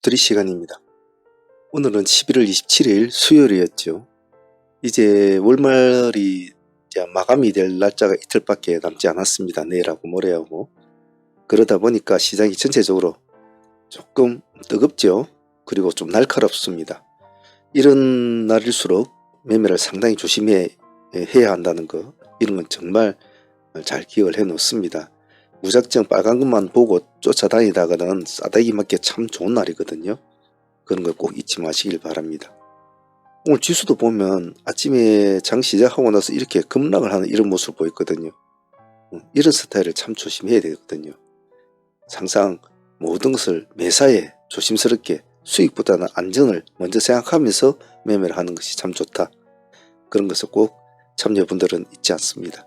엎드리 시간입니다. 오늘은 11월 27일 수요일이었죠. 이제 월말이 이제 마감이 될 날짜가 이틀밖에 남지 않았습니다. 내일하고 모레하고. 그러다 보니까 시장이 전체적으로 조금 뜨겁죠. 그리고 좀 날카롭습니다. 이런 날일수록 매매를 상당히 조심해야 한다는 거, 이런 건 정말 잘 기억을 해 놓습니다. 무작정 빨간 것만 보고 쫓아다니다가는 싸대기 맞기 참 좋은 날이거든요. 그런 걸 꼭 잊지 마시길 바랍니다. 오늘 지수도 보면 아침에 장 시작하고 나서 이렇게 급락을 하는 이런 모습을 보였거든요. 이런 스타일을 참 조심해야 되거든요. 항상 모든 것을 매사에 조심스럽게 수익보다는 안전을 먼저 생각하면서 매매를 하는 것이 참 좋다. 그런 것을 꼭 참여분들은 잊지 않습니다.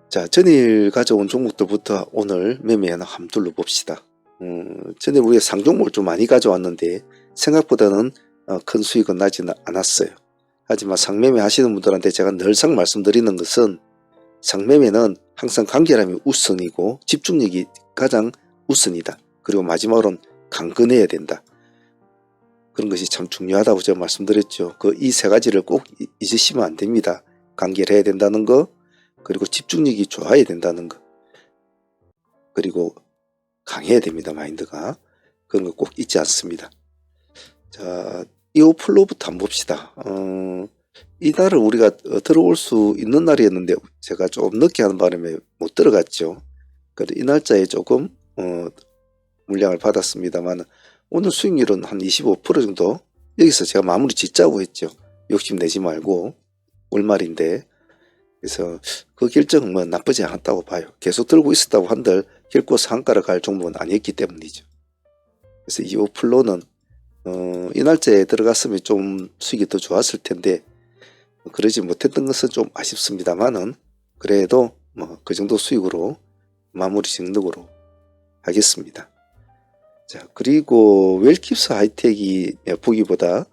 자, 전일 가져온 종목들부터 오늘 매매 하나 한번 둘러봅시다. 전에 우리가 상종목을 좀 많이 가져왔는데 생각보다는 큰 수익은 나지는 않았어요. 하지만 상매매 하시는 분들한테 제가 늘상 말씀드리는 것은 상매매는 항상 간결함이 우선이고 집중력이 가장 우선이다. 그리고 마지막으로는 강건해야 된다. 그런 것이 참 중요하다고 제가 말씀드렸죠. 이 세 가지를 꼭 잊으시면 안 됩니다. 간결해야 된다는 거, 그리고 집중력이 좋아야 된다는 거, 그리고 강해야 됩니다. 마인드가. 그런 거 꼭 잊지 않습니다. 자, 이오플로부터 한번 봅시다. 이날을 우리가 들어올 수 있는 날이었는데 제가 좀 늦게 하는 바람에 못 들어갔죠. 그래도 이 날짜에 조금 물량을 받았습니다만 오늘 수익률은 한 25% 정도, 여기서 제가 마무리 짓자고 했죠. 욕심내지 말고 월말인데. 그래서 그 결정은 뭐 나쁘지 않았다고 봐요. 계속 들고 있었다고 한들 결코 상가를 갈 종목은 아니었기 때문이죠. 그래서 이 오플로는 이 날짜에 들어갔으면 좀 수익이 더 좋았을 텐데 그러지 못했던 것은 좀 아쉽습니다만은 그래도 뭐 그 정도 수익으로 마무리 정도로 하겠습니다. 자, 그리고 웰킵스 하이텍이 보기보다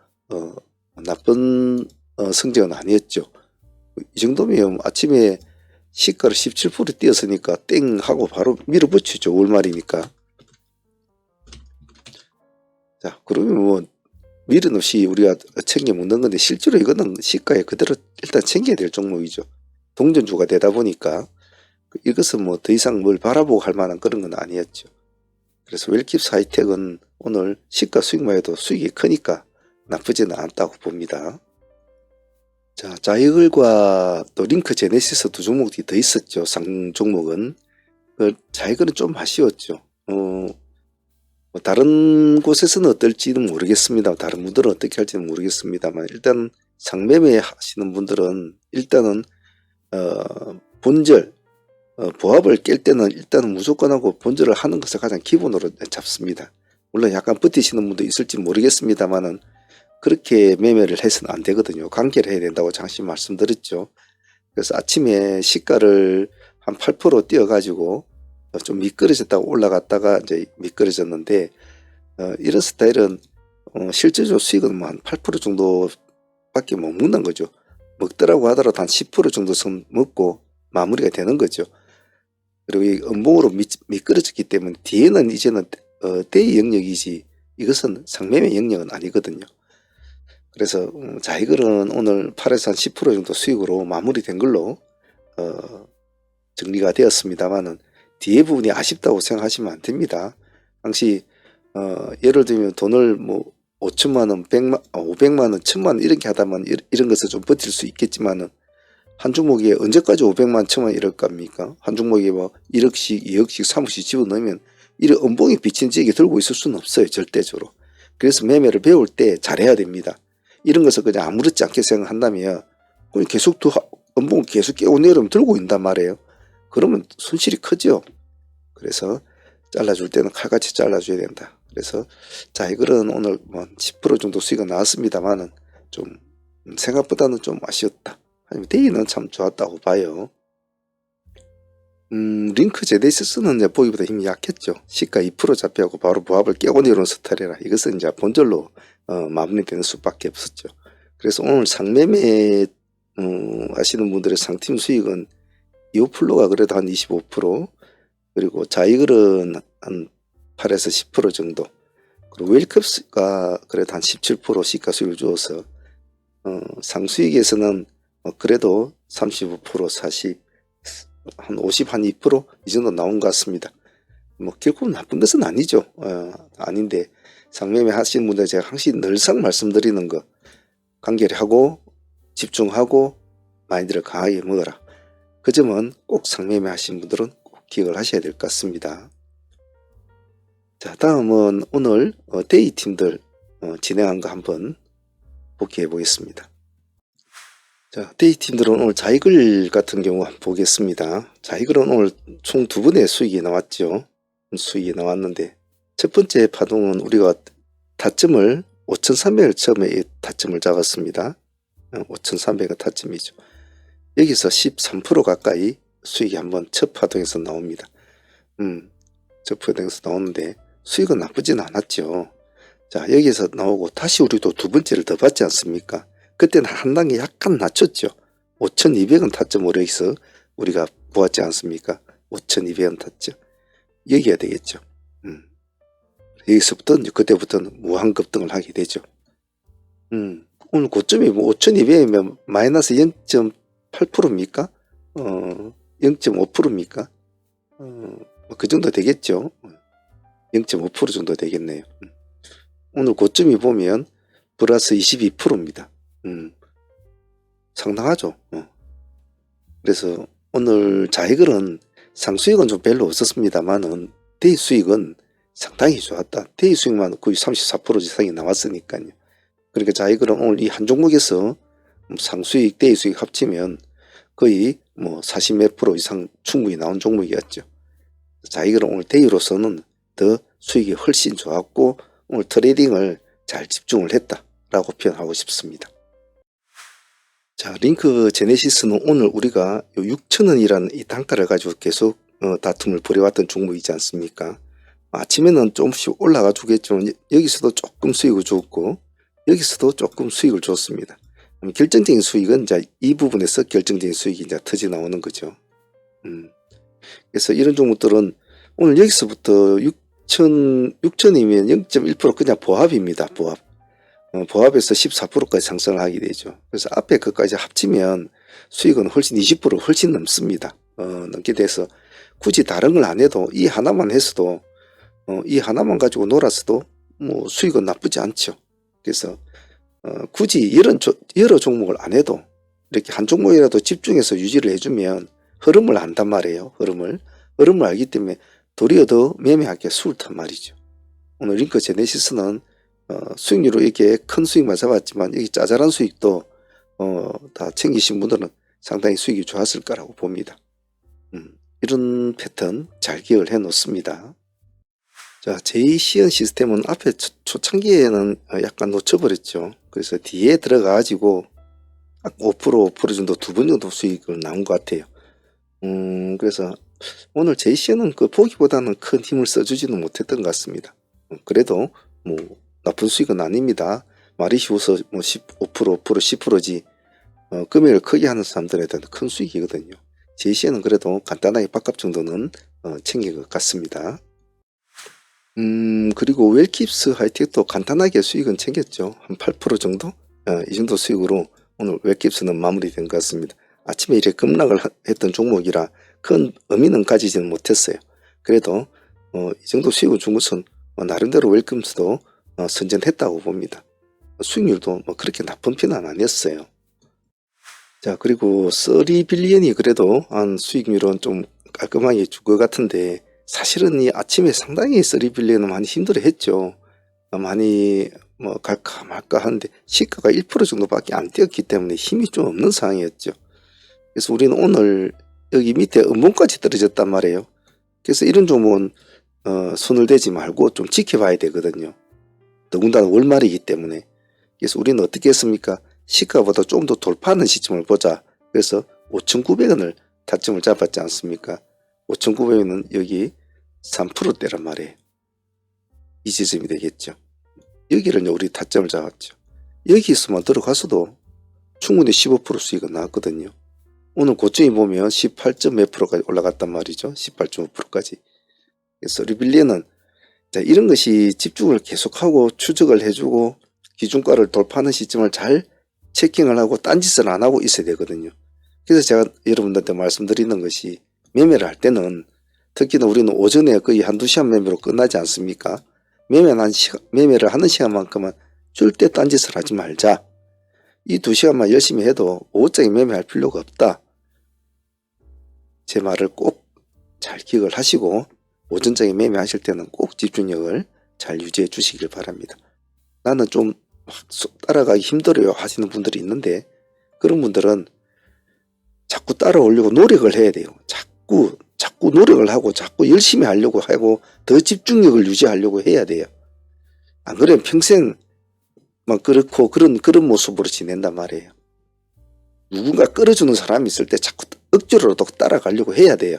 나쁜 성적은 아니었죠. 이 정도면 아침에 시가를 17% 뛰었으니까 땡 하고 바로 밀어붙이죠. 월말이니까. 자, 그러면 뭐 밀어넣이 우리가 챙겨 먹는 건데 실제로 이거는 시가에 그대로 일단 챙겨야 될 종목이죠. 동전주가 되다 보니까 이것은 뭐 더 이상 뭘 바라보고 할 만한 그런 건 아니었죠. 그래서 웰킵스 하이텍은 오늘 시가 수익만 해도 수익이 크니까 나쁘지는 않다고 봅니다. 자, 자이글과 또 링크 제네시스 두 종목이 더 있었죠. 상 종목은. 자이글은 좀 아쉬웠죠. 뭐 다른 곳에서는 어떨지는 모르겠습니다. 다른 분들은 어떻게 할지는 모르겠습니다만 일단 상매매 하시는 분들은 일단은 본절 보합을 깰 때는 일단은 무조건 하고 본절을 하는 것을 가장 기본으로 잡습니다. 물론 약간 버티시는 분도 있을지 모르겠습니다만은 그렇게 매매를 해서는 안 되거든요. 관계를 해야 된다고 잠시 말씀드렸죠. 그래서 아침에 시가를 한 8% 뛰어가지고 좀 미끄러졌다가 올라갔다가 이제 미끄러졌는데 이런 스타일은 실제적으로 수익은 뭐 한 8% 정도밖에 못 먹는 거죠. 먹더라고 하더라도 한 10% 정도 선 먹고 마무리가 되는 거죠. 그리고 이 음봉으로 미끄러졌기 때문에 뒤에는 이제는 대의 영역이지 이것은 상매매 영역은 아니거든요. 그래서 자이글은 오늘 8에서 한 10% 정도 수익으로 마무리된 걸로 정리가 되었습니다만은 뒤에 부분이 아쉽다고 생각하시면 안 됩니다. 당시 예를 들면 돈을 뭐 5천만원, 500만원, 1000만원 이렇게 하다만 이런 것을 좀 버틸 수 있겠지만은 한 종목에 언제까지 500만, 1000만 이럴 겁니까? 한 종목에 뭐 1억씩, 2억씩, 3억씩 집어넣으면 이런 음봉이 비친 지역에 들고 있을 수는 없어요. 절대적으로. 그래서 매매를 배울 때 잘해야 됩니다. 이런 것을 그냥 아무렇지 않게 생각한다면 그냥 계속 음봉을 계속 깨고 내려오면 들고 있단 말이에요. 그러면 손실이 크죠. 그래서 잘라줄 때는 칼같이 잘라줘야 된다. 그래서 자이글은 오늘 뭐 10% 정도 수익은 나왔습니다만은 좀 생각보다는 좀 아쉬웠다. 아니면 데이는 참 좋았다고 봐요. 링크 제네시스는 이제 보기보다 힘이 약했죠. 시가 2% 잡혀고 바로 보합을 깨고 내려온 스타일이라 이것은 이제 본절로 마무리되는 수밖에 없었죠. 그래서 오늘 상매매 하시는 분들의 상팀 수익은 이오플로가 그래도 한 25%, 그리고 자이글은 한 8에서 10% 정도, 그리고 웰컵스가 그래도 한 17% 시가수익을 주어서 상수익에서는 그래도 35%, 40, 한 50, 한 2%이 정도 나온 것 같습니다. 뭐 결코 나쁜 것은 아니죠. 아닌데 상매매 하시는 분들 제가 항상 늘상 말씀드리는 거, 간결히 하고 집중하고 마인드를 강하게 먹어라. 그 점은 꼭 상매매 하시는 분들은 꼭 기억을 하셔야 될 것 같습니다. 자, 다음은 오늘 데이 팀들 진행한 거 한번 복귀해 보겠습니다. 자, 데이 팀들은 오늘 자이글 같은 경우 한번 보겠습니다. 자이글은 오늘 총 2번의 수익이 나왔죠. 수익이 나왔는데 첫 번째 파동은 우리가 타점을 5,300을 처음에 타점을 잡았습니다. 5,300가 타점이죠. 여기서 13% 가까이 수익이 한번 첫 파동에서 나옵니다. 첫 파동에서 나오는데 수익은 나쁘진 않았죠. 자, 여기서 나오고 다시 우리도 두 번째를 더 받지 않습니까? 그때는 한 단계 약간 낮췄죠. 5,200원 타점으로 여기서 우리가 보았지 않습니까? 5,200원 타점. 여기가 되겠죠. 여기서부터 그때부터는 무한급등을 하게 되죠. 오늘 고점이 5,200이면 마이너스 0.8%입니까? 0.5%입니까? 그 정도 되겠죠. 0.5% 정도 되겠네요. 오늘 고점이 보면 플러스 22%입니다. 상당하죠. 그래서 오늘 자이글은 상수익은 좀 별로 없었습니다만은 데이 수익은 상당히 좋았다. 데이 수익만 거의 34% 이상이 나왔으니까요. 그러니까 자이글은 오늘 이 한 종목에서 상수익, 데이 수익 합치면 거의 뭐 40몇 프로 이상 충분히 나온 종목이었죠. 자이글은 오늘 데이로서는 더 수익이 훨씬 좋았고 오늘 트레이딩을 잘 집중을 했다라고 표현하고 싶습니다. 자, 링크 제네시스는 오늘 우리가 6,000원이라는 이 단가를 가지고 계속 다툼을 벌여왔던 종목이지 않습니까? 아침에는 조금씩 올라가 주겠지만 여기서도 조금 수익을 줬고 여기서도 조금 수익을 줬습니다. 결정적인 수익은 이제 이 부분에서 결정적인 수익이 이제 터져 나오는 거죠. 그래서 이런 종목들은 오늘 여기서부터 6,000이면 0.1% 그냥 보합입니다. 보합. 보합에서 14%까지 상승을 하게 되죠. 그래서 앞에 그까지 합치면 수익은 훨씬 20% 훨씬 넘습니다. 넘게 돼서 굳이 다른 걸 안 해도 이 하나만 했어도 이 하나만 가지고 놀았어도 뭐 수익은 나쁘지 않죠. 그래서 굳이 여러 종목을 안 해도 이렇게 한 종목이라도 집중해서 유지를 해주면 흐름을 안단 말이에요. 흐름을 알기 때문에 도리어 더 매매하기가 수월단 말이죠. 오늘 링크 제네시스는 수익률로 이렇게 큰 수익만 잡았지만 여기 짜잘한 수익도 다 챙기신 분들은 상당히 수익이 좋았을 거라고 봅니다. 이런 패턴 잘 기억을 해 놓습니다. 자, 제이시언 시스템은 앞에 초창기에는 약간 놓쳐버렸죠. 그래서 뒤에 들어가 가지고 5% 정도 2번 정도 수익을 나온 것 같아요. 그래서 오늘 제이시언은 그 보기보다는 큰 힘을 써주지는 못했던 것 같습니다. 그래도 뭐 나쁜 수익은 아닙니다. 말이 쉬워서 뭐 15%, 5%, 10%지 금액을 크게 하는 사람들한테는 큰 수익이거든요. 제이시언은 그래도 간단하게 밥값 정도는 챙긴 것 같습니다. 그리고 웰킵스 하이텍도 간단하게 수익은 챙겼죠. 한 8% 정도? 이 정도 수익으로 오늘 웰킵스는 마무리된 것 같습니다. 아침에 이렇게 급락을 했던 종목이라 큰 의미는 가지지는 못했어요. 그래도 이 정도 수익을 준 것은 나름대로 웰컴스도 선전했다고 봅니다. 수익률도 뭐 그렇게 나쁜 편은 아니었어요. 자, 그리고 30빌리언이 그래도 한 수익률은 좀 깔끔하게 줄 것 같은데 사실은 이 아침에 상당히 30빌리언은 많이 힘들어 했죠. 많이 뭐 갈까 말까 하는데 시가가 1% 정도밖에 안 뛰었기 때문에 힘이 좀 없는 상황이었죠. 그래서 우리는 오늘 여기 밑에 음봉까지 떨어졌단 말이에요. 그래서 이런 종목은 손을 대지 말고 좀 지켜봐야 되거든요. 더군다나 월말이기 때문에. 그래서 우리는 어떻게 했습니까? 시가보다 좀 더 돌파하는 시점을 보자. 그래서 5,900원을 타점을 잡았지 않습니까? 5,900원은 여기 3%대란 말이에요. 이 지점이 되겠죠. 여기를 우리 타점을 잡았죠. 여기서만 들어가서도 충분히 15% 수익은 나왔거든요. 오늘 고점이 보면 18.몇 %까지 올라갔단 말이죠. 18.5%까지. 그래서 리빌리언은 자, 이런 것이 집중을 계속하고 추적을 해주고 기준가를 돌파하는 시점을 잘 체킹을 하고 딴짓을 안 하고 있어야 되거든요. 그래서 제가 여러분들한테 말씀드리는 것이 매매를 할 때는 특히나 우리는 오전에 거의 한두 시간 매매로 끝나지 않습니까? 매매를 하는 시간만큼은 절대 딴짓을 하지 말자. 이 2시간만 열심히 해도 오후장에 매매할 필요가 없다. 제 말을 꼭 잘 기억을 하시고 오전장에 매매하실 때는 꼭 집중력을 잘 유지해 주시길 바랍니다. 나는 좀 따라가기 힘들어요 하시는 분들이 있는데 그런 분들은 자꾸 따라오려고 노력을 해야 돼요. 자꾸 노력을 하고 자꾸 열심히 하려고 하고 더 집중력을 유지하려고 해야 돼요. 안 그러면 평생 막 그렇고 그런 모습으로 지낸단 말이에요. 누군가 끌어주는 사람이 있을 때 자꾸 억지로라도 따라가려고 해야 돼요.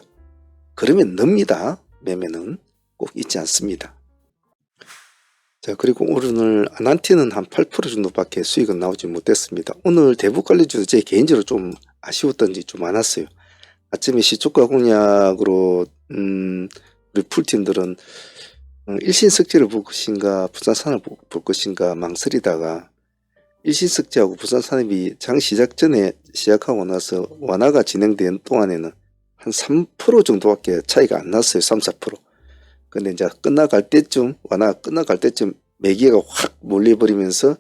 그러면 늡니다. 매매는 꼭 잊지 않습니다. 자, 그리고 오늘 아난티는 한 8% 정도밖에 수익은 나오지 못했습니다. 오늘 대북관리주도 제 개인적으로 좀 아쉬웠던 지 좀 많았어요. 아침에 시초가 공략으로 우리 풀팀들은 일신석재를 볼 것인가 부산산을 볼 것인가 망설이다가 일신석재하고 부산산업이 장 시작 전에 시작하고 나서 완화가 진행된 동안에는 한 3% 정도밖에 차이가 안 났어요. 3, 4%. 근데 이제 완화가 끝나갈 때쯤 매기가 확 몰려버리면서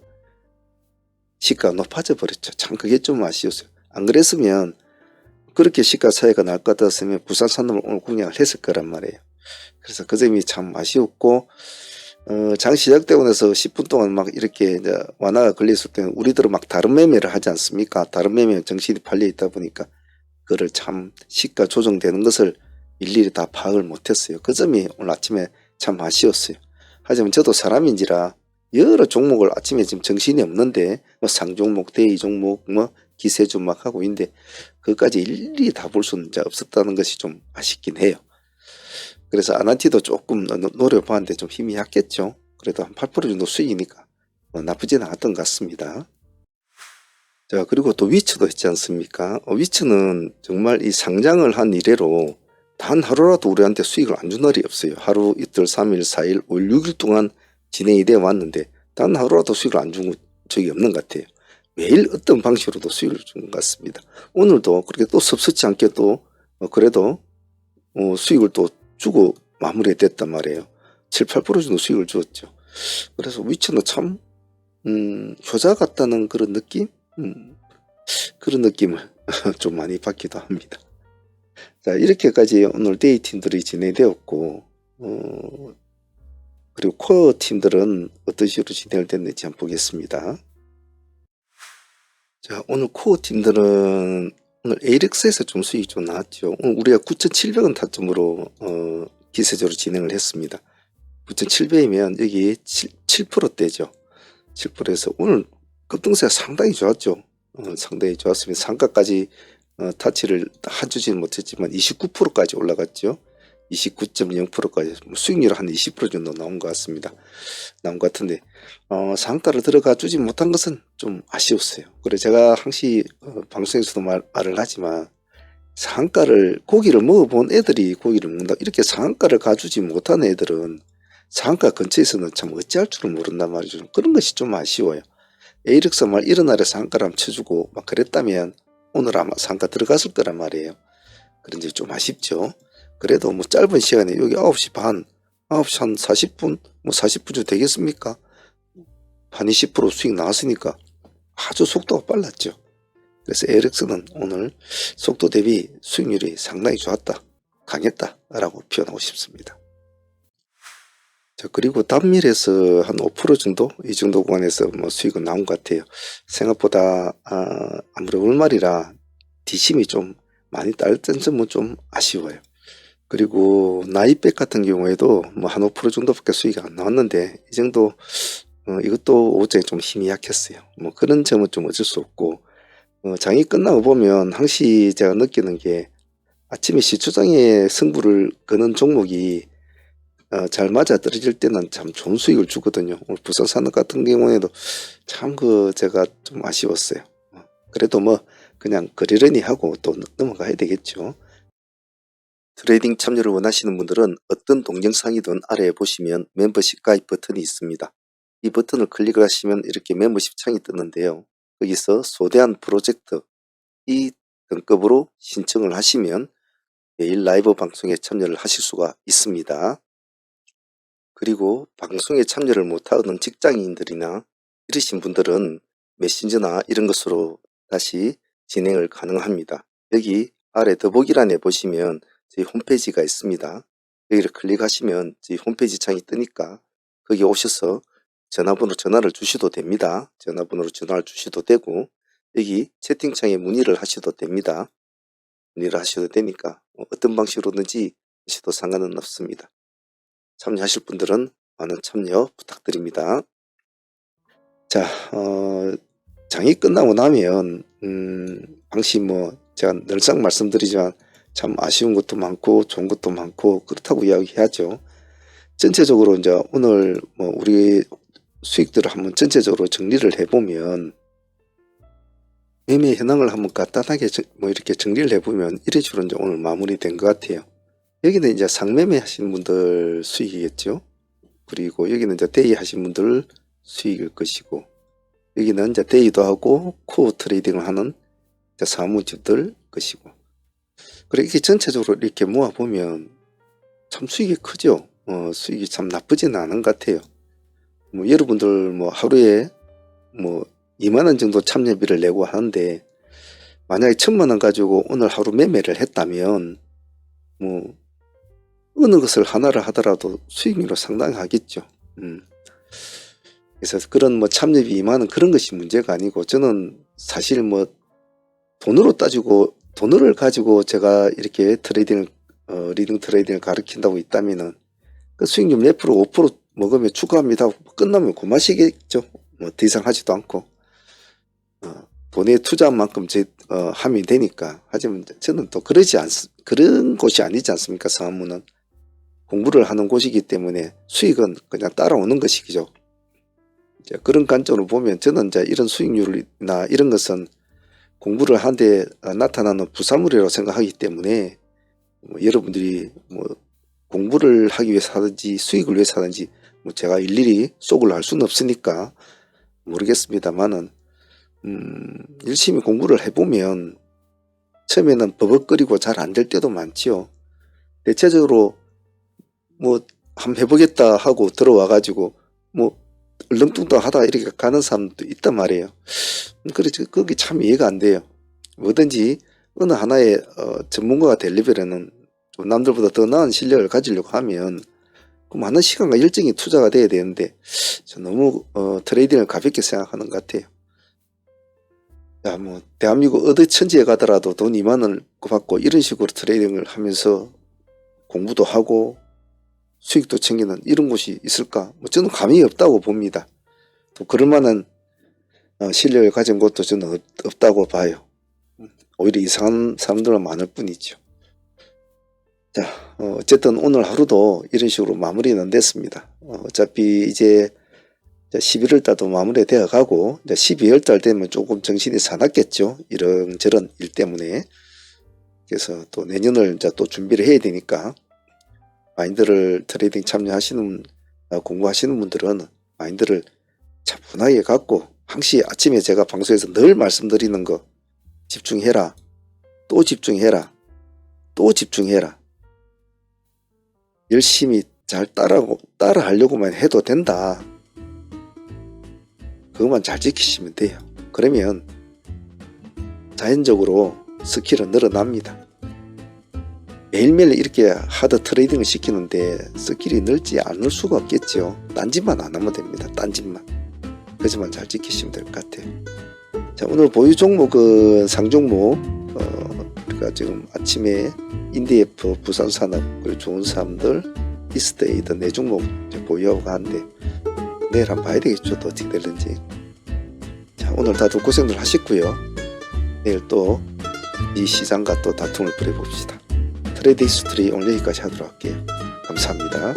시가가 높아져 버렸죠. 참 그게 좀 아쉬웠어요. 안 그랬으면 그렇게 시가 차이가 날 것 같았으면 부산산업을 오늘 공략을 했을 거란 말이에요. 그래서 그 점이 참 아쉬웠고 장 시작되고 나서 10분 동안 막 이렇게 이제 완화가 걸렸을 때는 우리들은 막 다른 매매를 하지 않습니까? 다른 매매는 정신이 팔려 있다 보니까 그거를 참 시가 조정되는 것을 일일이 다 파악을 못했어요. 그 점이 오늘 아침에 참 아쉬웠어요. 하지만 저도 사람인지라 여러 종목을 아침에 지금 정신이 없는데 뭐 상종목, 대이종목, 뭐 기세주 막 하고 있는데 그것까지 일일이 다 볼 수는 없었다는 것이 좀 아쉽긴 해요. 그래서 아난티도 조금 노려봤는데 좀 힘이 약했죠. 그래도 한 8% 정도 수익이니까 뭐 나쁘진 않았던 것 같습니다. 자, 그리고 또 위츠도 있지 않습니까? 위츠는 정말 이 상장을 한 이래로 단 하루라도 우리한테 수익을 안 준 날이 없어요. 하루, 이틀, 3일, 4일, 5일, 6일 동안 진행이 되어 왔는데 단 하루라도 수익을 안 준 적이 없는 것 같아요. 매일 어떤 방식으로도 수익을 준 것 같습니다. 오늘도 그렇게 또 섭섭지 않게 또 그래도 수익을 또 주고 마무리됐단 말이에요. 7, 8% 정도 수익을 주었죠. 그래서 위치는 참 효자 같다는 그런 느낌? 그런 느낌을 좀 많이 받기도 합니다. 자, 이렇게까지 오늘 데이 팀들이 진행되었고 그리고 코어 팀들은 어떤 식으로 진행을 됐는지 한번 보겠습니다. 자, 오늘 코어 팀들은 오늘 에이렉스에서 좀 수익이 좀 나왔죠. 오늘 우리가 9,700원 타점으로 기세적으로 진행을 했습니다. 9,700이면 여기 7%대죠. 7%에서 오늘 급등세가 상당히 좋았죠. 상당히 좋았습니다. 상가까지 타치를 해주지는 못했지만 29%까지 올라갔죠. 29.0%까지 수익률 한 20% 정도 나온 것 같습니다. 나온 것 같은데 상가를 들어가 주지 못한 것은 좀 아쉬웠어요. 그래 제가 항시 방송에서도 말을 하지만 상가를 고기를 먹어본 애들이 고기를 먹는다. 이렇게 상가를 가주지 못한 애들은 상가 근처에서는 참 어찌할 줄을 모른단 말이죠. 그런 것이 좀 아쉬워요. 에이렉스 말 이런 날에 상가를 한번 쳐주고 막 그랬다면 오늘 아마 상가 들어갔을 거란 말이에요. 그런지 좀 아쉽죠. 그래도 뭐 짧은 시간에 여기 9시 반, 9시 한 40분, 뭐 40분 좀 되겠습니까? 한 20% 수익 나왔으니까 아주 속도가 빨랐죠. 그래서 에이렉스는 오늘 속도 대비 수익률이 상당히 좋았다, 강했다 라고 표현하고 싶습니다. 자, 그리고 단밀에서 한 5% 정도 이 정도 구간에서 뭐 수익은 나온 것 같아요. 생각보다 아무래도 월말이라 디심이 좀 많이 딸던 점은 좀 아쉬워요. 그리고 나이백 같은 경우에도 뭐 한 5% 정도밖에 수익이 안 나왔는데 이 정도 이것도 오후장에 좀 힘이 약했어요. 뭐 그런 점은 좀 어쩔 수 없고 장이 끝나고 보면 항시 제가 느끼는 게 아침에 시초장에 승부를 거는 종목이 잘 맞아 떨어질 때는 참 좋은 수익을 주거든요. 오늘 부산산업 같은 경우에도 참 제가 좀 아쉬웠어요. 그래도 뭐 그냥 그러려니 하고 또 넘어가야 되겠죠. 트레이딩 참여를 원하시는 분들은 어떤 동영상이든 아래에 보시면 멤버십 가입 버튼이 있습니다. 이 버튼을 클릭을 하시면 이렇게 멤버십 창이 뜨는데요. 여기서 소대한 프로젝트 이 등급으로 신청을 하시면 매일 라이브 방송에 참여를 하실 수가 있습니다. 그리고 방송에 참여를 못하는 직장인들이나 이러신 분들은 메신저나 이런 것으로 다시 진행을 가능합니다. 여기 아래 더보기란에 보시면 저희 홈페이지가 있습니다. 여기를 클릭하시면 저희 홈페이지 창이 뜨니까 거기 오셔서 전화를 주셔도 됩니다. 전화번호로 전화를 주셔도 되고 여기 채팅창에 문의를 하셔도 됩니다. 문의를 하셔도 되니까 어떤 방식으로든지 하셔도 상관은 없습니다. 참여하실 분들은 많은 참여 부탁드립니다. 자, 장이 끝나고 나면 방식 제가 늘상 말씀드리지만 참 아쉬운 것도 많고 좋은 것도 많고 그렇다고 이야기하죠. 전체적으로 이제 오늘 우리 수익들을 한번 전체적으로 정리를 해보면 매매 현황을 한번 간단하게 이렇게 정리를 해보면 이런 식으로 이제 오늘 마무리된 것 같아요. 여기는 이제 상매매 하시는 분들 수익이겠죠. 그리고 여기는 이제 데이 하시는 분들 수익일 것이고, 여기는 이제 데이도 하고 코어 트레이딩을 하는 사무직들 것이고, 그리고 이렇게 전체적으로 이렇게 모아보면 참 수익이 크죠. 수익이 참 나쁘지는 않은 것 같아요. 여러분들 하루에 2만원 정도 참여비를 내고 하는데, 만약에 1000만원 가지고 오늘 하루 매매를 했다면 어느 것을 하나를 하더라도 수익률은 상당하겠죠. 그래서 그런 참여비 2만원 그런 것이 문제가 아니고, 저는 사실 돈을 가지고 제가 이렇게 리딩 트레이딩을 가르친다고 있다면은 그 수익률 몇 프로 5% 먹으면 축하합니다. 끝나면 고마시겠죠. 더 이상 하지도 않고 돈에 투자한 만큼 하면 되니까. 하지만 저는 또 그런 곳이 아니지 않습니까? 사무는 공부를 하는 곳이기 때문에 수익은 그냥 따라오는 것이죠. 그런 관점으로 보면 저는 이런 수익률이나 이런 것은 공부를 하는데 나타나는 부산물이라고 생각하기 때문에 여러분들이 공부를 하기 위해서 하든지 수익을 위해서 하든지 제가 일일이 쏘고를 할 수는 없으니까 모르겠습니다만은 열심히 공부를 해보면 처음에는 버벅거리고 잘 안 될 때도 많지요. 대체적으로 한번 해보겠다 하고 들어와 가지고 얼렁뚱땅 하다가 이렇게 가는 사람도 있단 말이에요. 그래서 그게 참 이해가 안 돼요. 뭐든지 어느 하나의 전문가가 되려면은 좀 남들보다 더 나은 실력을 가지려고 하면 많은 시간과 열정이 투자가 돼야 되는데 저 너무 트레이딩을 가볍게 생각하는 것 같아요. 야, 대한민국 어디 천지에 가더라도 돈 2만원을 받고 이런 식으로 트레이딩을 하면서 공부도 하고 수익도 챙기는 이런 곳이 있을까? 저는 감이 없다고 봅니다. 또 그럴 만한 실력을 가진 곳도 저는 없다고 봐요. 오히려 이상한 사람들은 많을 뿐이죠. 자, 어쨌든 오늘 하루도 이런 식으로 마무리는 됐습니다. 어차피 이제 11월 달도 마무리되어 가고 12월 달 되면 조금 정신이 사납겠죠. 이런저런 일 때문에. 그래서 또 내년을 이제 또 준비를 해야 되니까 마인드를 트레이딩 참여하시는 공부하시는 분들은 마인드를 차분하게 갖고 항시 아침에 제가 방송에서 늘 말씀드리는 거 집중해라. 또 집중해라. 또 집중해라. 열심히 잘 따라 하려고만 해도 된다. 그것만 잘 지키시면 돼요. 그러면 자연적으로 스킬은 늘어납니다. 매일매일 이렇게 하드 트레이딩을 시키는데 스킬이 늘지 않을 수가 없겠죠. 딴짓만 안 하면 됩니다. 딴짓만. 그것만 잘 지키시면 될 것 같아요. 자, 오늘 보유 종목은 상종목 우리가 지금 아침에 인디F, 부산산업, 그리고 좋은 사람들, 이스테이드 네 종목 보유하고 하는데 내일 한번 봐야 되겠죠. 또 어떻게 되는지. 자, 오늘 다들 고생들 하셨고요. 내일 또 이 시장과 또 다툼을 벌여봅시다. 트레이드 히스토리 오늘 여기까지 하도록 할게요. 감사합니다.